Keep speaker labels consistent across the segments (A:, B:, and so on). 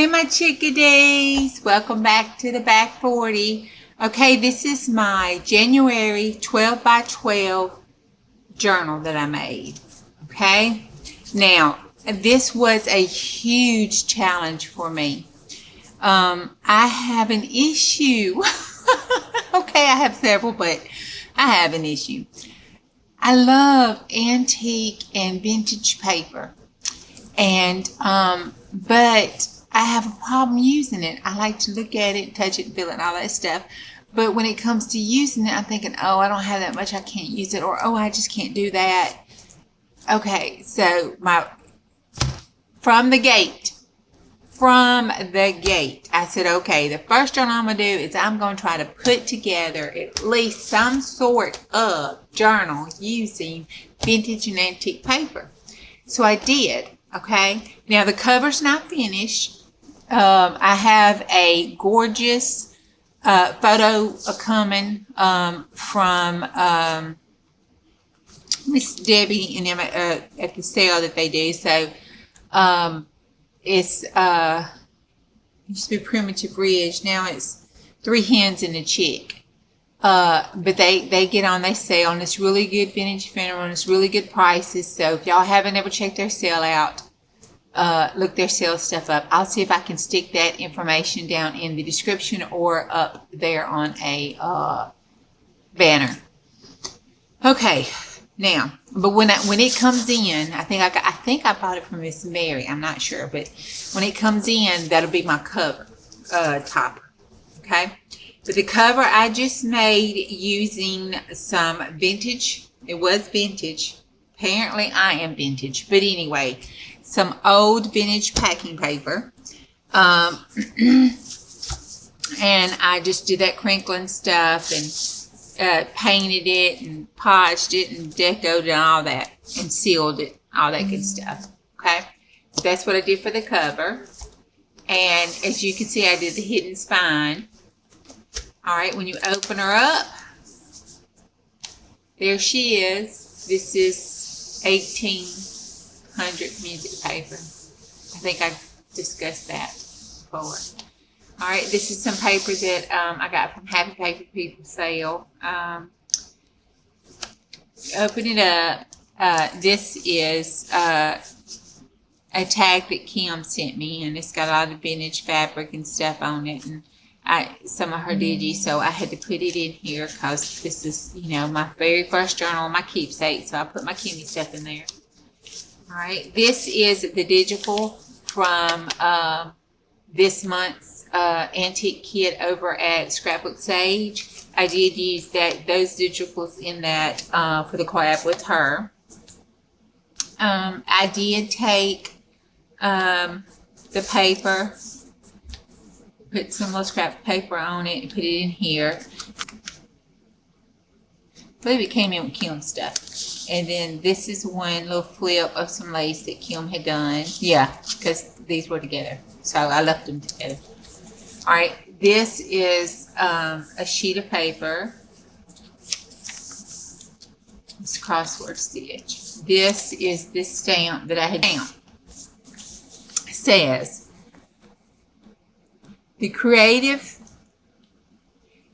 A: Hey my chickadees, welcome back to the Back 40. Okay, this is my January 12 by 12 journal that I made. Okay, now this was a huge challenge for me. I have an issue. Okay, I have several, but I have an issue. I love antique and vintage paper, and but I have a problem using it. I like to look at it, touch it, feel it, and all that stuff. But when it comes to using it, I'm thinking, oh, I don't have that much, I can't use it, or oh, I just can't do that. Okay, so from the gate, I said, okay, the first journal I'm going to do is I'm going to try to put together at least some sort of journal using vintage and antique paper. So I did, okay? Now the cover's not finished. I have a gorgeous photo coming from Miss Debbie and Emma at the sale that they do. So it's used to be Primitive Ridge. Now it's Three Hens and a Chick. But they get on, they sell, and it's really good vintage fender, and it's really good prices. So if y'all haven't ever checked their sale out, look their sale stuff up. I'll see if I can stick that information down in the description or up there on a banner. Okay, now, but when it comes in, I think I bought it from Miss Mary. I'm not sure, but when it comes in, that'll be my cover topper. Okay, but the cover I just made using some vintage. It was vintage. Apparently, I am vintage, but anyway, some old vintage packing paper. And I just did that crinkling stuff and painted it and polished it and decoed it and all that and sealed it, all that good stuff. Okay, so that's what I did for the cover. And as you can see, I did the hidden spine. All right, when you open her up, there she is. This is 1800 music paper. I think I discussed that before. All right, this is some paper that I got from Happy Paper People sale. Open it up. This is a tag that Kim sent me, and it's got a lot of vintage fabric and stuff on it, and some of her digi, so I had to put it in here because this is, you know, my very first journal, my keepsake, so I put my Kimmy stuff in there. All right, this is the digital from this month's antique kit over at ScrapbookSage. I did use those digitals in that for the collab with her. I did take the paper, put some little scrap paper on it and put it in here. I believe it came in with Kim stuff. And then this is one little flip of some lace that Kim had done. Yeah, because these were together. So I left them together. All right, this is a sheet of paper. It's crossword stitch. This is this stamp that I had found. It says, "The creative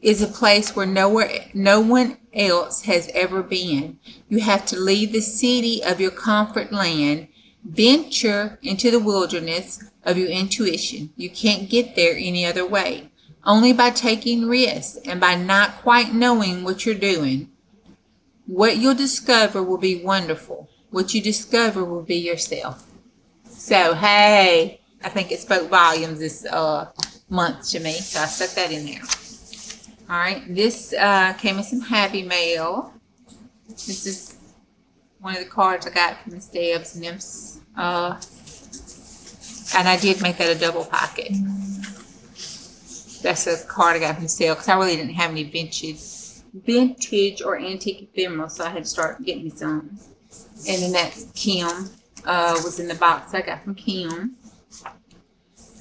A: is a place where no one else has ever been. You have to leave the city of your comfort land, venture into the wilderness of your intuition. You can't get there any other way, only by taking risks and by not quite knowing what you're doing. What you'll discover will be wonderful. What you discover will be yourself." So, hey, I think it spoke volumes this month to me, so I stuck that in there. All right, this came in some Happy Mail. This is one of the cards I got from Miss Debs and them. And I did make that a double pocket. That's a card I got from sale because I really didn't have any vintage or antique ephemera, so I had to start getting me some. And then that Kim was in the box I got from Kim.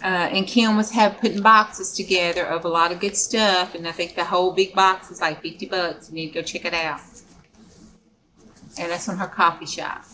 A: And Kim was putting boxes together of a lot of good stuff, and I think the whole big box is like $50. You need to go check it out. And that's from her coffee shop.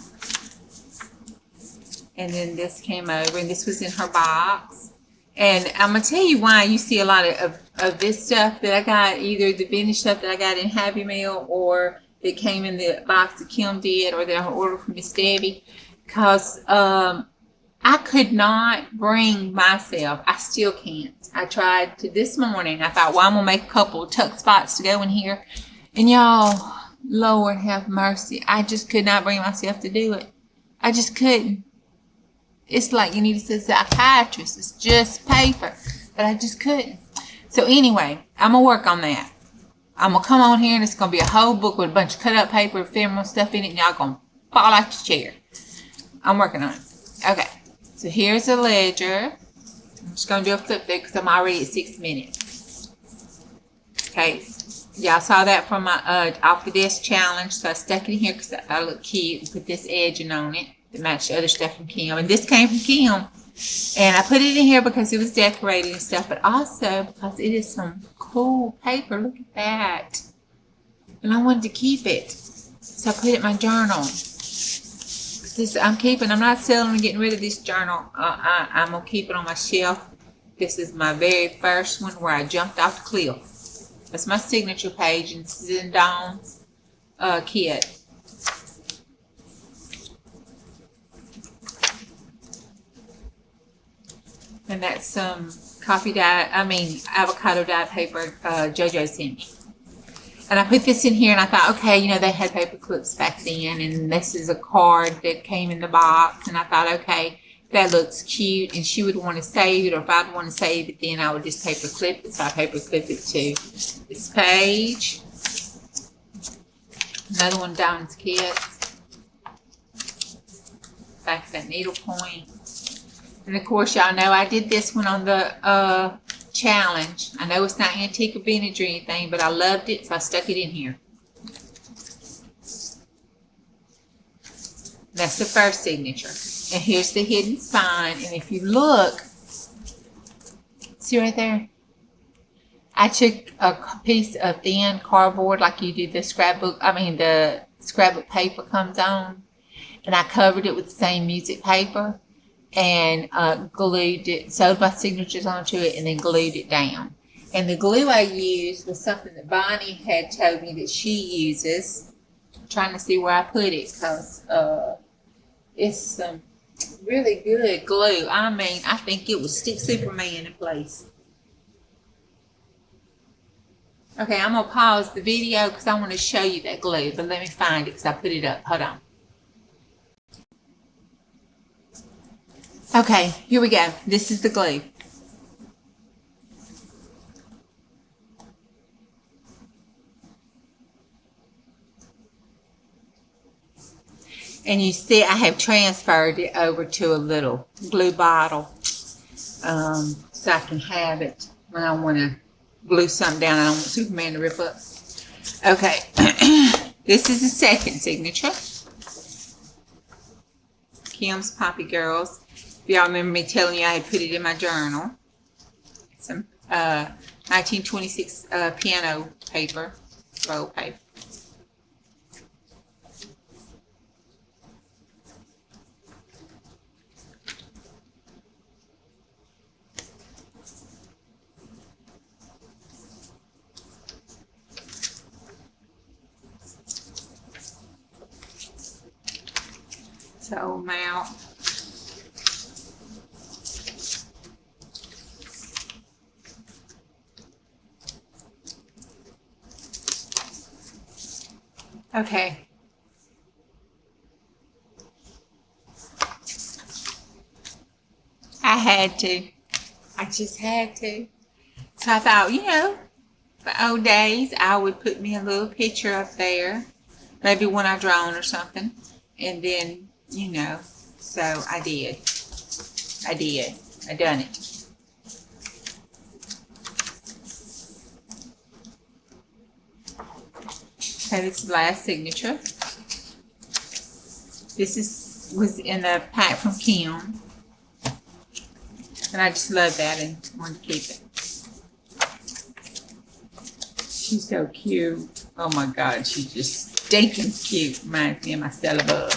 A: And then this came over, and this was in her box. And I'm going to tell you why you see a lot of this stuff that I got, either the vintage stuff that I got in Happy Meal or that came in the box that Kim did or that I ordered from Miss Debbie. Because I could not bring myself, I still can't. I tried to this morning. I thought, well, I'm going to make a couple of tuck spots to go in here. And y'all, Lord have mercy, I just could not bring myself to do it. I just couldn't. It's like you need to see a psychiatrist. It's just paper. But I just couldn't. So anyway, I'm going to work on that. I'm going to come on here and it's going to be a whole book with a bunch of cut up paper, ephemeral stuff in it, and y'all going to fall out your chair. I'm working on it. Okay. So here's a ledger. I'm just going to do a flip through because I'm already at 6 minutes. Okay. Y'all saw that from my off the desk challenge. So I stuck it in here because I thought it looked cute and put this edging on it to match the other stuff from Kim. And this came from Kim. And I put it in here because it was decorated and stuff, but also because it is some cool paper. Look at that. And I wanted to keep it. So I put it in my journal. I'm not selling and getting rid of this journal. I'm going to keep it on my shelf. This is my very first one where I jumped off the cliff. That's my signature page, and this is in Dawn's kit. And that's some avocado dye paper Jojo sent me. And I put this in here and I thought, okay, you know, they had paper clips back then, and this is a card that came in the box, and I thought, okay, that looks cute, and she would want to save it, or if I'd want to save it, then I would just paper clip it. So I paper clip it to this page. Another one, Dawn's Kids. Back to that needle point. And of course, y'all know I did this one on the challenge. I know it's not antique or vintage or anything, but I loved it, so I stuck it in here. That's the first signature. And here's the hidden spine. And if you look, see right there? I took a piece of thin cardboard like you do the scrapbook paper comes on. And I covered it with the same music paper. And glued it, sewed my signatures onto it, and then glued it down. And the glue I used was something that Bonnie had told me that she uses. I'm trying to see where I put it, because it's some really good glue. I mean, I think it would stick Superman in place. Okay, I'm going to pause the video because I want to show you that glue, but let me find it because I put it up. Hold on. Okay, here we go. This is the glue. And you see I have transferred it over to a little glue bottle so I can have it when I want to glue something down. I don't want Superman to rip up. Okay, this is the second signature. Kim's Poppy Girls. If y'all remember me telling you I had put it in my journal. Some 1926 piano paper, roll paper. So mount. Okay. I had to. I just had to. So I thought, you know, for old days, I would put me a little picture up there. Maybe one I drawn or something. And then, you know, so I did. I done it. Okay, this is the last signature. This was in a pack from Kim. And I just love that and wanted to keep it. She's so cute. Oh my God, she's just stinking cute. Reminds me of my Stella Bug.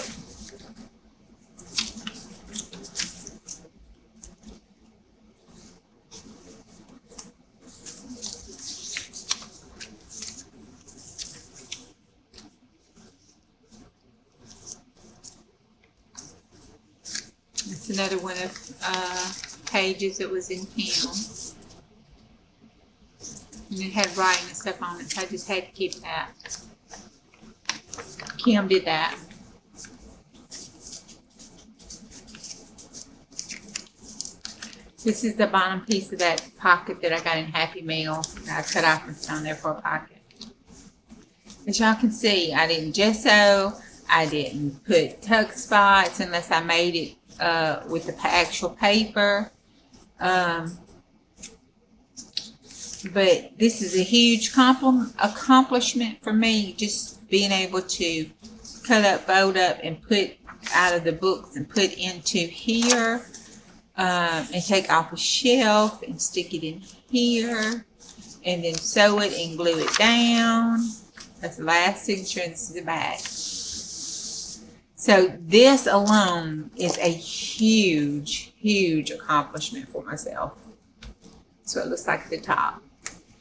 A: It's another one of Pages that was in town. And it had writing and stuff on it, so I just had to keep that. Kim did that. This is the bottom piece of that pocket that I got in Happy Meal. I cut off and found there for a pocket. As y'all can see, I didn't gesso. I didn't put tuck spots unless I made it with the actual paper. But this is a huge accomplishment for me, just being able to cut up, fold up, and put out of the books and put into here, and take off a shelf and stick it in here, and then sew it and glue it down. That's the last signature, and this is the back. So this alone is a huge, huge accomplishment for myself. So it looks like the top.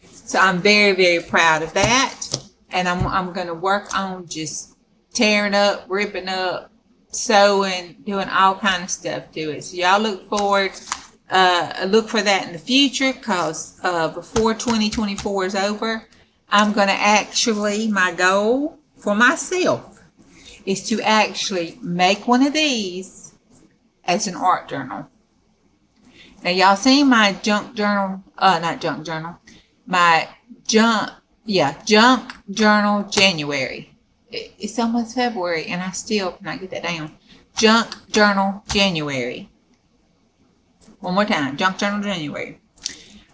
A: So I'm very, very proud of that. And I'm going to work on just tearing up, ripping up, sewing, doing all kind of stuff to it. So y'all look forward, look for that in the future, because before 2024 is over, I'm going to actually, my goal for myself is to actually make one of these as an art journal. Now y'all seen my junk journal, not junk journal, my junk journal January. It's almost February and I still cannot get that down. Junk journal January. One more time, junk journal January.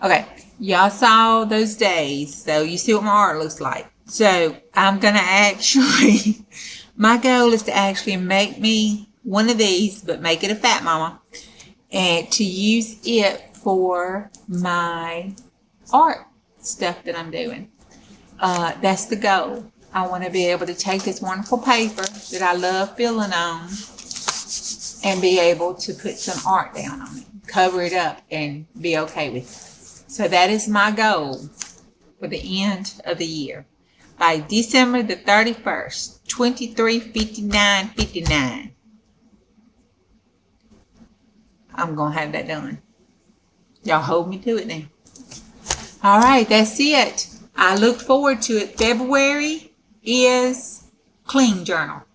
A: Okay, y'all saw those days, so you see what my art looks like. So I'm gonna actually, my goal is to actually make me one of these, but make it a Fat Mama, and to use it for my art stuff that I'm doing. That's the goal. I want to be able to take this wonderful paper that I love filling on and be able to put some art down on it, cover it up, and be okay with it. So that is my goal for the end of the year. By December the 31st, 23:59:59. I'm going to have that done. Y'all hold me to it now. All right, that's it. I look forward to it. February is Clean Journal.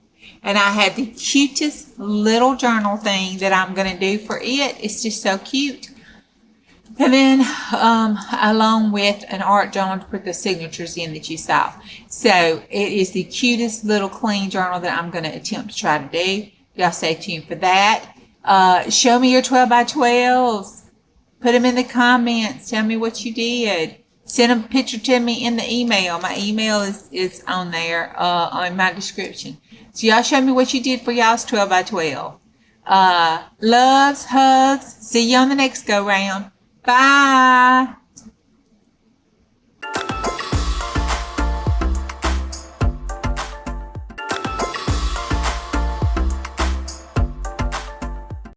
A: And I have the cutest little journal thing that I'm going to do for it. It's just so cute. And then along with an art journal to put the signatures in that you saw. So it is the cutest little clean journal that I'm going to attempt to try to do. Y'all stay tuned for that. Show me your 12 by 12s. Put them in the comments. Tell me what you did. Send a picture to me in the email. My email is on there on my description. So y'all show me what you did for y'all's 12 by 12. Loves, hugs. See you on the next go round. Bye.